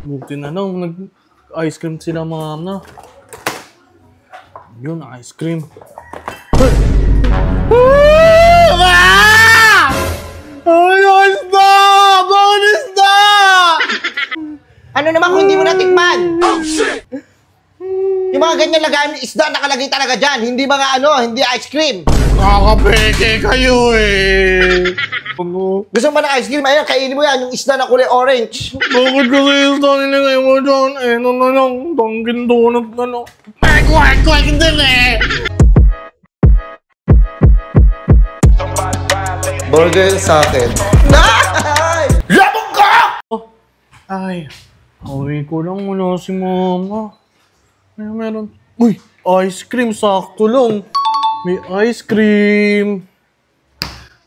Buti na lang, nag-ice cream sila mama. Yun, ice cream. Ano naman kung hindi mo natikman? Oh, shit! Yung mga ganyan lagayan ng isda nakalagay talaga dyan. Hindi mga hindi ice cream. Kakapeke kayo eh. Gusto mo ng ice cream? Ayan, kainin mo yan. Yung isda na kulay orange. Bakit kasi isda nilagay mo dyan? Eh, ano na lang. Dunkin Donut na lang. Eh, kwek din eh. Burger sa akin. Ay! Labog ka! Ay, away ko lang muna si mama. Ay, meron. Uy, ice cream. Sakto lang. May ice cream.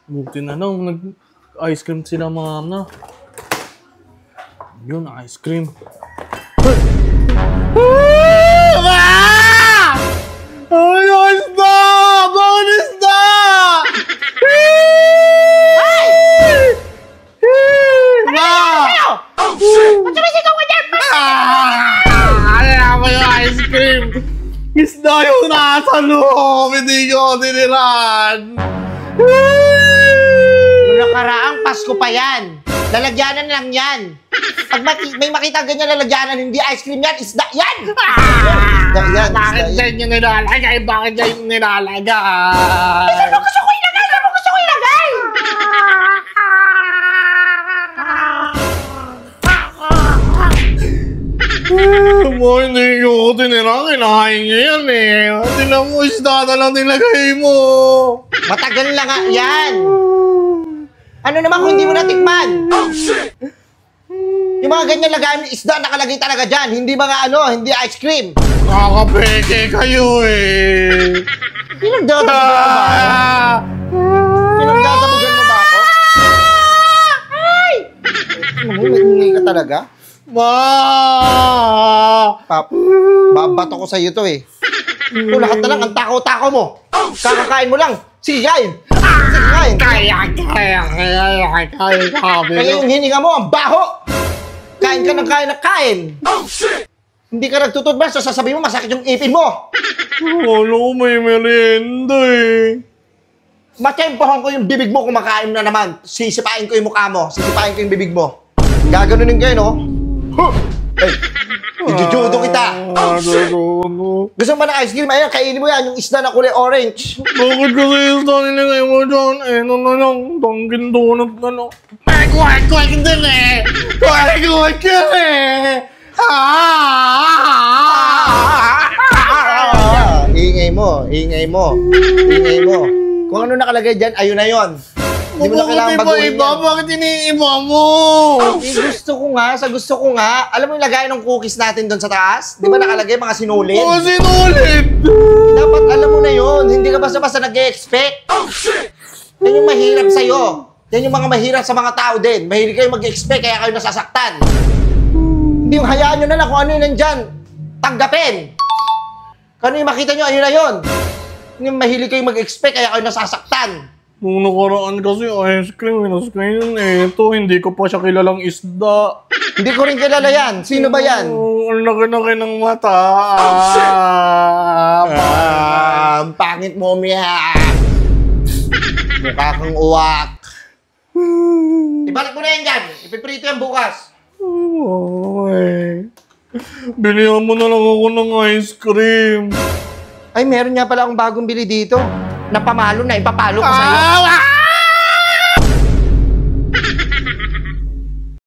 Buti na lang, nag-ice cream sila mama. Yun, ice cream. Ay, isda! Bawal isda! Alam mo yung ice cream! Isda yung nasa loob! Hindi ko dinilan! Noong nakaraang Pasko pa yan. Lalagyanan lang yan. Pag may makita ganyan lalagyanan, hindi ice cream yan, isda yan! Isda yan, Bakit isda dyan yan. yung nilalagay? Bakit dyan yung nilalagay? Saan mo gusto ko ilagay? Saan mo gusto ko ilagay? Mo, hindi ko tinira. Kinahain niya yan eh. Tinan mo, isda na lang nilagay mo. Matagal na nga yan. Ano naman kung hindi mo natikman? Oh, shit! Yung mga ganyan lagayan ng isda nakalagay talaga dyan. Hindi mga hindi ice cream. Kakapeke kayo eh. Pinagdadamugan mo ba ako? Ay! May ka talaga? Babato ko sa'yo to eh. Ito lahat na lang, ang takaw-takaw mo. Kakakain mo lang. Sige, kain. Sige, kain. Kaya. Kaya yung hininga mo, ang baho. Kain ka ng kain. Oh, shit! Hindi ka nagtututbrush, so sasabihin mo masakit yung ipin mo. Wala ko may merienda eh. Matempohan ko yung bibig mo, kumakain na naman. Sisipain ko yung mukha mo. Sisipain ko yung bibig mo. Gaganunin kayo, no? Hey, ijujudo kita. Gusto mo ng ice cream? Ayan, kainin mo yan. Yung isda na kulay orange. Bakit kasi isda nilagay mo dyan? Eh, ano na lang. Dunkin Donut na lang. Eh, kwek din eh. Kwek yan eh. Ingay mo. Kung ano nakalagay dyan, ayun na yun. Hindi mo na kailangan baguhin yan. Bakit iniiba mo? Gusto ko nga. Alam mo yung lagay ng cookies natin doon sa taas? Di ba nakalagay mga sinulid? Mga sinulid! Dapat alam mo na yun. Hindi ka basta-basta nag-e-expect. Oh, shit! Yan yung mahirap sa'yo. Yan yung mga mahirap sa mga tao din. Mahilig kayo mag-expect kaya kayo nasasaktan. Hindi yung hayaan nyo na lang kung ano yun nandyan. Tanggapin. Kung ano yung makita nyo, ayun na yun. Hindi yung mahilig kayo mag-expect kaya kayo nasasaktan. Nung nakaraan kasi ice cream, ngayon ito, hindi ko pa siya kilalang isda. Hindi ko rin kilala yan. Sino ba yan? Ang laki-laki ng mata. Ang pangit mo, Mia. Mukha kang uwak. Ibalik mo na yan dyan. Ipiprito yan bukas. Ay, bilihan mo na lang ako ng ice cream. Ay, meron nga pala akong bagong bili dito. Napamalo na. Ipapalo ko sa'yo.